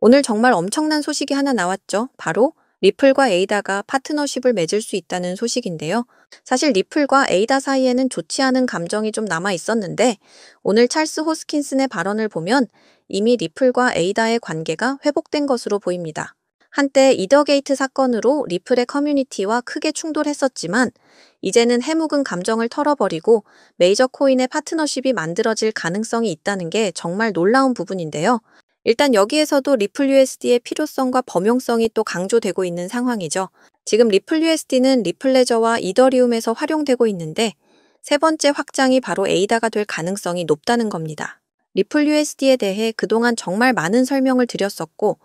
오늘 정말 엄청난 소식이 하나 나왔죠. 바로 리플과 에이다가 파트너십을 맺을 수 있다는 소식인데요. 사실 리플과 에이다 사이에는 좋지 않은 감정이 좀 남아 있었는데 오늘 찰스 호스킨슨의 발언을 보면 이미 리플과 에이다의 관계가 회복된 것으로 보입니다. 한때 이더게이트 사건으로 리플의 커뮤니티와 크게 충돌했었지만 이제는 해묵은 감정을 털어버리고 메이저 코인의 파트너십이 만들어질 가능성이 있다는 게 정말 놀라운 부분인데요. 일단 여기에서도 리플 USD의 필요성과 범용성이 또 강조되고 있는 상황이죠. 지금 리플 USD는 리플레저와 이더리움에서 활용되고 있는데 세 번째 확장이 바로 에이다가 될 가능성이 높다는 겁니다. 리플 USD에 대해 그동안 정말 많은 설명을 드렸었고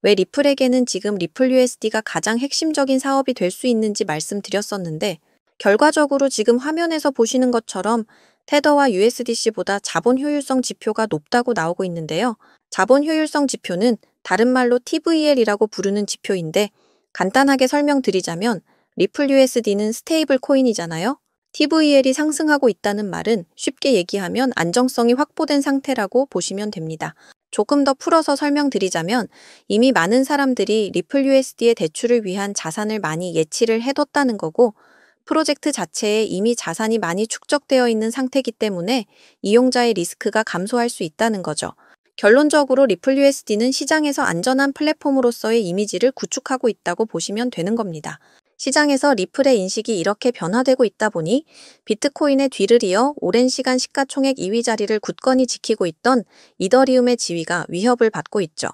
왜 리플에게는 지금 리플 USD가 가장 핵심적인 사업이 될 수 있는지 말씀드렸었는데 결과적으로 지금 화면에서 보시는 것처럼 테더와 USDC보다 자본 효율성 지표가 높다고 나오고 있는데요. 자본 효율성 지표는 다른 말로 TVL이라고 부르는 지표인데 간단하게 설명드리자면 리플 USD는 스테이블 코인이잖아요. TVL이 상승하고 있다는 말은 쉽게 얘기하면 안정성이 확보된 상태라고 보시면 됩니다. 조금 더 풀어서 설명드리자면 이미 많은 사람들이 리플 USD의 대출을 위한 자산을 많이 예치를 해뒀다는 거고 프로젝트 자체에 이미 자산이 많이 축적되어 있는 상태이기 때문에 이용자의 리스크가 감소할 수 있다는 거죠. 결론적으로 리플 USD는 시장에서 안전한 플랫폼으로서의 이미지를 구축하고 있다고 보시면 되는 겁니다. 시장에서 리플의 인식이 이렇게 변화되고 있다 보니 비트코인의 뒤를 이어 오랜 시간 시가총액 2위 자리를 굳건히 지키고 있던 이더리움의 지위가 위협을 받고 있죠.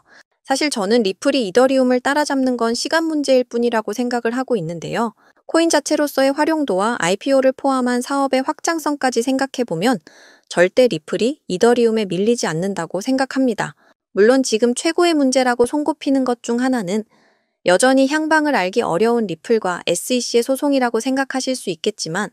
사실 저는 리플이 이더리움을 따라잡는 건 시간 문제일 뿐이라고 생각을 하고 있는데요. 코인 자체로서의 활용도와 IPO를 포함한 사업의 확장성까지 생각해보면 절대 리플이 이더리움에 밀리지 않는다고 생각합니다. 물론 지금 최고의 문제라고 손꼽히는 것 중 하나는 여전히 향방을 알기 어려운 리플과 SEC의 소송이라고 생각하실 수 있겠지만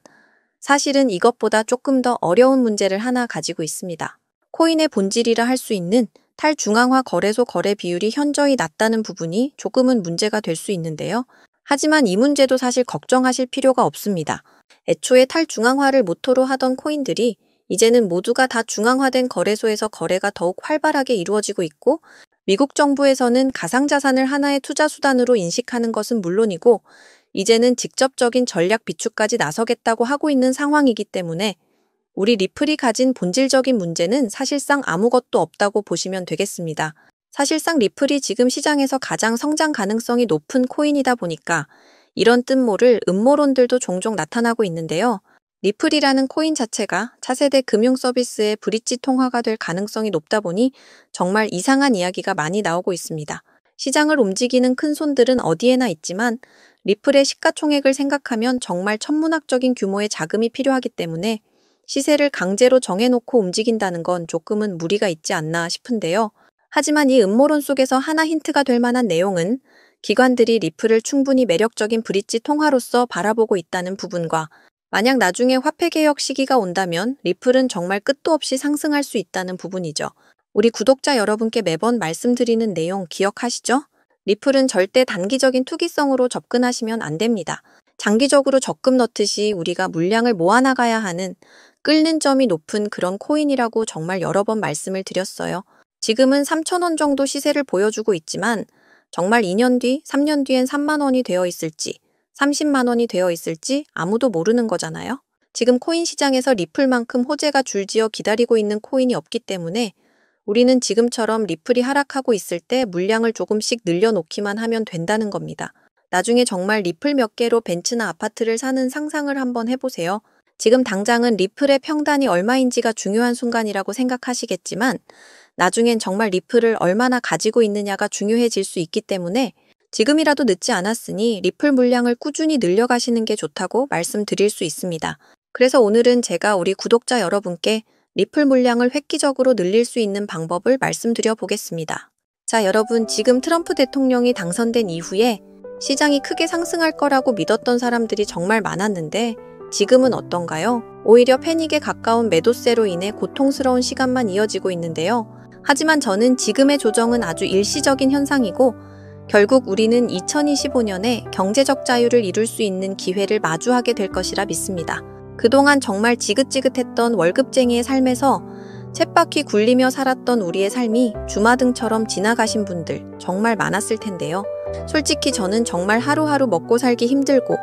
사실은 이것보다 조금 더 어려운 문제를 하나 가지고 있습니다. 코인의 본질이라 할 수 있는 탈중앙화 거래소 거래 비율이 현저히 낮다는 부분이 조금은 문제가 될 수 있는데요. 하지만 이 문제도 사실 걱정하실 필요가 없습니다. 애초에 탈중앙화를 모토로 하던 코인들이 이제는 모두가 다 중앙화된 거래소에서 거래가 더욱 활발하게 이루어지고 있고 미국 정부에서는 가상자산을 하나의 투자 수단으로 인식하는 것은 물론이고 이제는 직접적인 전략 비축까지 나서겠다고 하고 있는 상황이기 때문에 우리 리플이 가진 본질적인 문제는 사실상 아무것도 없다고 보시면 되겠습니다. 사실상 리플이 지금 시장에서 가장 성장 가능성이 높은 코인이다 보니까 이런 뜻 모를 음모론들도 종종 나타나고 있는데요. 리플이라는 코인 자체가 차세대 금융 서비스의 브릿지 통화가 될 가능성이 높다 보니 정말 이상한 이야기가 많이 나오고 있습니다. 시장을 움직이는 큰 손들은 어디에나 있지만 리플의 시가총액을 생각하면 정말 천문학적인 규모의 자금이 필요하기 때문에 시세를 강제로 정해놓고 움직인다는 건 조금은 무리가 있지 않나 싶은데요. 하지만 이 음모론 속에서 하나 힌트가 될 만한 내용은 기관들이 리플을 충분히 매력적인 브릿지 통화로서 바라보고 있다는 부분과 만약 나중에 화폐 개혁 시기가 온다면 리플은 정말 끝도 없이 상승할 수 있다는 부분이죠. 우리 구독자 여러분께 매번 말씀드리는 내용 기억하시죠? 리플은 절대 단기적인 투기성으로 접근하시면 안 됩니다. 장기적으로 적금 넣듯이 우리가 물량을 모아나가야 하는 끓는 점이 높은 그런 코인이라고 정말 여러 번 말씀을 드렸어요. 지금은 3,000원 정도 시세를 보여주고 있지만 정말 2년 뒤, 3년 뒤엔 3만 원이 되어 있을지 30만 원이 되어 있을지 아무도 모르는 거잖아요. 지금 코인 시장에서 리플만큼 호재가 줄지어 기다리고 있는 코인이 없기 때문에 우리는 지금처럼 리플이 하락하고 있을 때 물량을 조금씩 늘려놓기만 하면 된다는 겁니다. 나중에 정말 리플 몇 개로 벤츠나 아파트를 사는 상상을 한번 해보세요. 지금 당장은 리플의 평단이 얼마인지가 중요한 순간이라고 생각하시겠지만 나중엔 정말 리플을 얼마나 가지고 있느냐가 중요해질 수 있기 때문에 지금이라도 늦지 않았으니 리플 물량을 꾸준히 늘려가시는 게 좋다고 말씀드릴 수 있습니다. 그래서 오늘은 제가 우리 구독자 여러분께 리플 물량을 획기적으로 늘릴 수 있는 방법을 말씀드려 보겠습니다. 자, 여러분, 지금 트럼프 대통령이 당선된 이후에 시장이 크게 상승할 거라고 믿었던 사람들이 정말 많았는데 지금은 어떤가요? 오히려 패닉에 가까운 매도세로 인해 고통스러운 시간만 이어지고 있는데요. 하지만 저는 지금의 조정은 아주 일시적인 현상이고 결국 우리는 2025년에 경제적 자유를 이룰 수 있는 기회를 마주하게 될 것이라 믿습니다. 그동안 정말 지긋지긋했던 월급쟁이의 삶에서 쳇바퀴 굴리며 살았던 우리의 삶이 주마등처럼 지나가신 분들 정말 많았을 텐데요. 솔직히 저는 정말 하루하루 먹고 살기 힘들고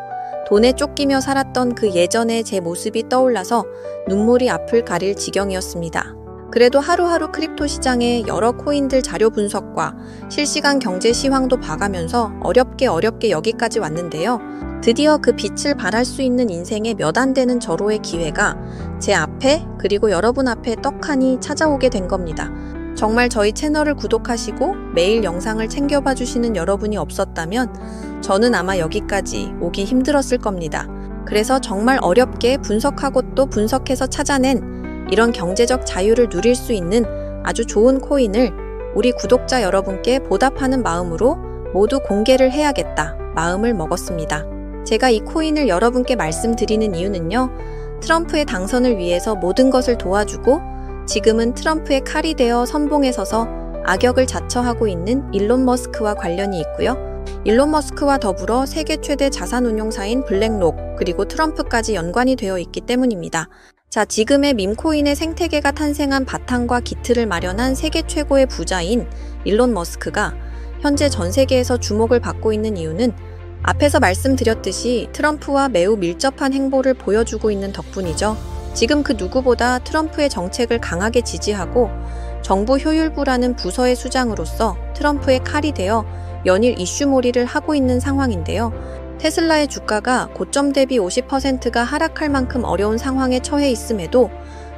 돈에 쫓기며 살았던 그 예전의 제 모습이 떠올라서 눈물이 앞을 가릴 지경이었습니다. 그래도 하루하루 크립토 시장의 여러 코인들 자료 분석과 실시간 경제 시황도 봐가면서 어렵게 여기까지 왔는데요. 드디어 그 빛을 발할 수 있는 인생의 몇 안 되는 절호의 기회가 제 앞에 그리고 여러분 앞에 떡하니 찾아오게 된 겁니다. 정말 저희 채널을 구독하시고 매일 영상을 챙겨봐 주시는 여러분이 없었다면 저는 아마 여기까지 오기 힘들었을 겁니다. 그래서 정말 어렵게 분석하고 또 분석해서 찾아낸 이런 경제적 자유를 누릴 수 있는 아주 좋은 코인을 우리 구독자 여러분께 보답하는 마음으로 모두 공개를 해야겠다 마음을 먹었습니다. 제가 이 코인을 여러분께 말씀드리는 이유는요. 트럼프의 당선을 위해서 모든 것을 도와주고 지금은 트럼프의 칼이 되어 선봉에 서서 악역을 자처하고 있는 일론 머스크와 관련이 있고요. 일론 머스크와 더불어 세계 최대 자산운용사인 블랙록 그리고 트럼프까지 연관이 되어 있기 때문입니다. 자, 지금의 밈코인의 생태계가 탄생한 바탕과 기틀을 마련한 세계 최고의 부자인 일론 머스크가 현재 전 세계에서 주목을 받고 있는 이유는 앞에서 말씀드렸듯이 트럼프와 매우 밀접한 행보를 보여주고 있는 덕분이죠. 지금 그 누구보다 트럼프의 정책을 강하게 지지하고 정부 효율부라는 부서의 수장으로서 트럼프의 칼이 되어 연일 이슈몰이를 하고 있는 상황인데요. 테슬라의 주가가 고점 대비 50%가 하락할 만큼 어려운 상황에 처해 있음에도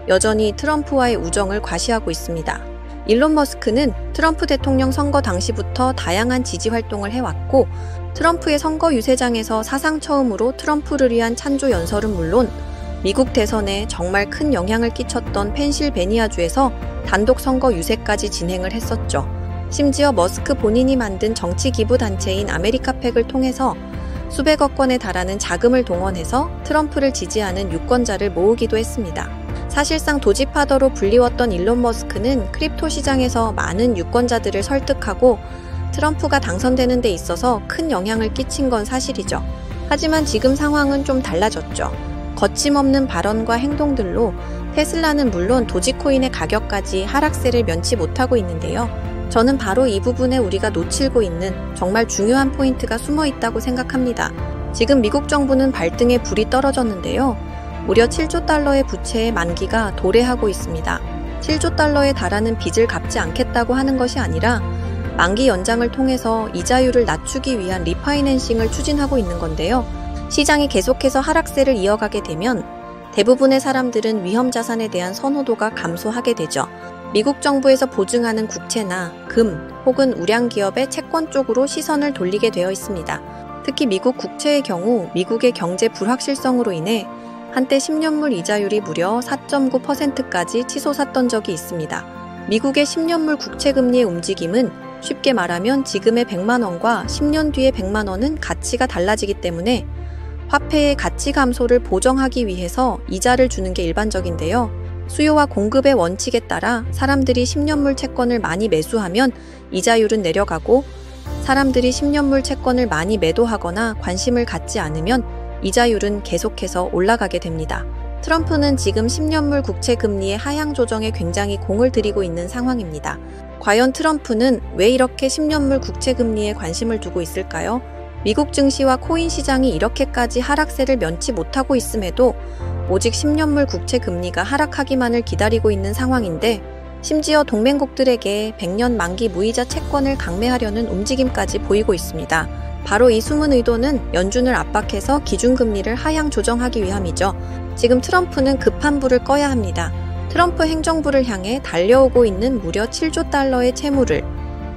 여전히 트럼프와의 우정을 과시하고 있습니다. 일론 머스크는 트럼프 대통령 선거 당시부터 다양한 지지 활동을 해왔고 트럼프의 선거 유세장에서 사상 처음으로 트럼프를 위한 찬조 연설은 물론 미국 대선에 정말 큰 영향을 끼쳤던 펜실베니아주에서 단독 선거 유세까지 진행을 했었죠. 심지어 머스크 본인이 만든 정치 기부 단체인 아메리카팩을 통해서 수백억 원에 달하는 자금을 동원해서 트럼프를 지지하는 유권자를 모으기도 했습니다. 사실상 도지파더로 불리웠던 일론 머스크는 크립토 시장에서 많은 유권자들을 설득하고 트럼프가 당선되는 데 있어서 큰 영향을 끼친 건 사실이죠. 하지만 지금 상황은 좀 달라졌죠. 거침없는 발언과 행동들로 테슬라는 물론 도지코인의 가격까지 하락세를 면치 못하고 있는데요. 저는 바로 이 부분에 우리가 놓치고 있는 정말 중요한 포인트가 숨어 있다고 생각합니다. 지금 미국 정부는 발등에 불이 떨어졌는데요. 무려 7조 달러의 부채의 만기가 도래하고 있습니다. 7조 달러에 달하는 빚을 갚지 않겠다고 하는 것이 아니라 만기 연장을 통해서 이자율을 낮추기 위한 리파이낸싱을 추진하고 있는 건데요. 시장이 계속해서 하락세를 이어가게 되면 대부분의 사람들은 위험 자산에 대한 선호도가 감소하게 되죠. 미국 정부에서 보증하는 국채나 금 혹은 우량 기업의 채권 쪽으로 시선을 돌리게 되어 있습니다. 특히 미국 국채의 경우 미국의 경제 불확실성으로 인해 한때 10년물 이자율이 무려 4.9%까지 치솟았던 적이 있습니다. 미국의 10년물 국채 금리의 움직임은 쉽게 말하면 지금의 100만 원과 10년 뒤의 100만 원은 가치가 달라지기 때문에 화폐의 가치 감소를 보정하기 위해서 이자를 주는 게 일반적인데요. 수요와 공급의 원칙에 따라 사람들이 10년물 채권을 많이 매수하면 이자율은 내려가고 사람들이 10년물 채권을 많이 매도하거나 관심을 갖지 않으면 이자율은 계속해서 올라가게 됩니다. 트럼프는 지금 10년물 국채 금리의 하향 조정에 굉장히 공을 들이고 있는 상황입니다. 과연 트럼프는 왜 이렇게 10년물 국채 금리에 관심을 두고 있을까요? 미국 증시와 코인 시장이 이렇게까지 하락세를 면치 못하고 있음에도 오직 10년물 국채 금리가 하락하기만을 기다리고 있는 상황인데 심지어 동맹국들에게 100년 만기 무이자 채권을 강매하려는 움직임까지 보이고 있습니다. 바로 이 숨은 의도는 연준을 압박해서 기준금리를 하향 조정하기 위함이죠. 지금 트럼프는 급한 불을 꺼야 합니다. 트럼프 행정부를 향해 달려오고 있는 무려 7조 달러의 채무를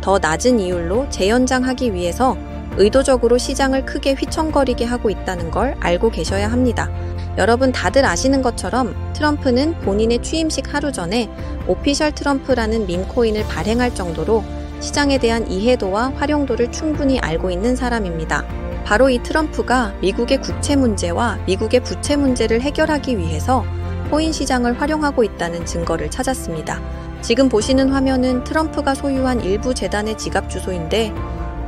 더 낮은 이율로 재연장하기 위해서 의도적으로 시장을 크게 휘청거리게 하고 있다는 걸 알고 계셔야 합니다. 여러분 다들 아시는 것처럼 트럼프는 본인의 취임식 하루 전에 오피셜 트럼프라는 밈코인을 발행할 정도로 시장에 대한 이해도와 활용도를 충분히 알고 있는 사람입니다. 바로 이 트럼프가 미국의 국채 문제와 미국의 부채 문제를 해결하기 위해서 코인 시장을 활용하고 있다는 증거를 찾았습니다. 지금 보시는 화면은 트럼프가 소유한 일부 재단의 지갑 주소인데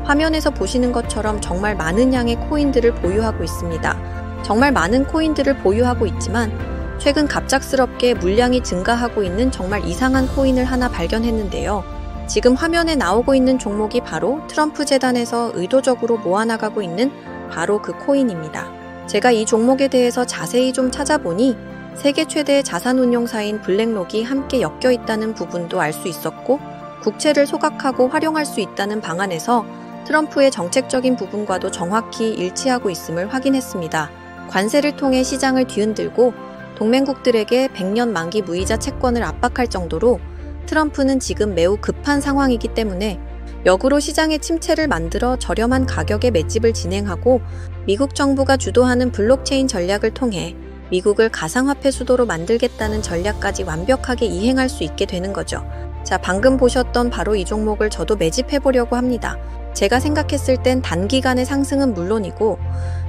화면에서 보시는 것처럼 정말 많은 양의 코인들을 보유하고 있습니다. 정말 많은 코인들을 보유하고 있지만 최근 갑작스럽게 물량이 증가하고 있는 정말 이상한 코인을 하나 발견했는데요. 지금 화면에 나오고 있는 종목이 바로 트럼프 재단에서 의도적으로 모아나가고 있는 바로 그 코인입니다. 제가 이 종목에 대해서 자세히 좀 찾아보니 세계 최대의 자산운용사인 블랙록이 함께 엮여 있다는 부분도 알 수 있었고, 국채를 소각하고 활용할 수 있다는 방안에서 트럼프의 정책적인 부분과도 정확히 일치하고 있음을 확인했습니다. 관세를 통해 시장을 뒤흔들고 동맹국들에게 100년 만기 무이자 채권을 압박할 정도로 트럼프는 지금 매우 급한 상황이기 때문에 역으로 시장의 침체를 만들어 저렴한 가격에 맷집을 진행하고 미국 정부가 주도하는 블록체인 전략을 통해 미국을 가상화폐 수도로 만들겠다는 전략까지 완벽하게 이행할 수 있게 되는 거죠. 자, 방금 보셨던 바로 이 종목을 저도 매집해보려고 합니다. 제가 생각했을 땐 단기간의 상승은 물론이고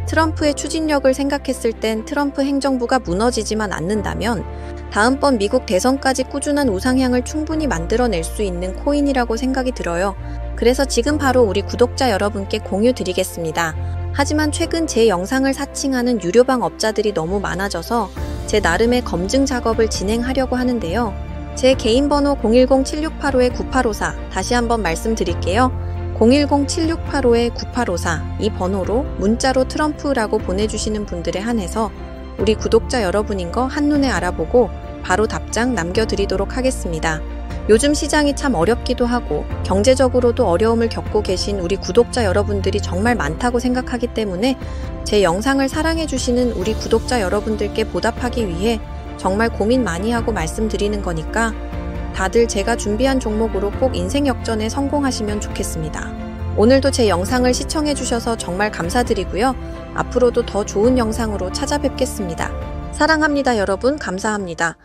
트럼프의 추진력을 생각했을 땐 트럼프 행정부가 무너지지만 않는다면 다음번 미국 대선까지 꾸준한 우상향을 충분히 만들어낼 수 있는 코인이라고 생각이 들어요. 그래서 지금 바로 우리 구독자 여러분께 공유 드리겠습니다. 하지만 최근 제 영상을 사칭하는 유료방 업자들이 너무 많아져서 제 나름의 검증 작업을 진행하려고 하는데요. 제 개인 번호 010-7685-9854 다시 한번 말씀드릴게요. 010-7685-9854 이 번호로 문자로 트럼프라고 보내주시는 분들에 한해서 우리 구독자 여러분인 거 한눈에 알아보고 바로 답장 남겨드리도록 하겠습니다. 요즘 시장이 참 어렵기도 하고 경제적으로도 어려움을 겪고 계신 우리 구독자 여러분들이 정말 많다고 생각하기 때문에 제 영상을 사랑해주시는 우리 구독자 여러분들께 보답하기 위해 정말 고민 많이 하고 말씀드리는 거니까 다들 제가 준비한 종목으로 꼭 인생 역전에 성공하시면 좋겠습니다. 오늘도 제 영상을 시청해주셔서 정말 감사드리고요. 앞으로도 더 좋은 영상으로 찾아뵙겠습니다. 사랑합니다, 여러분. 감사합니다.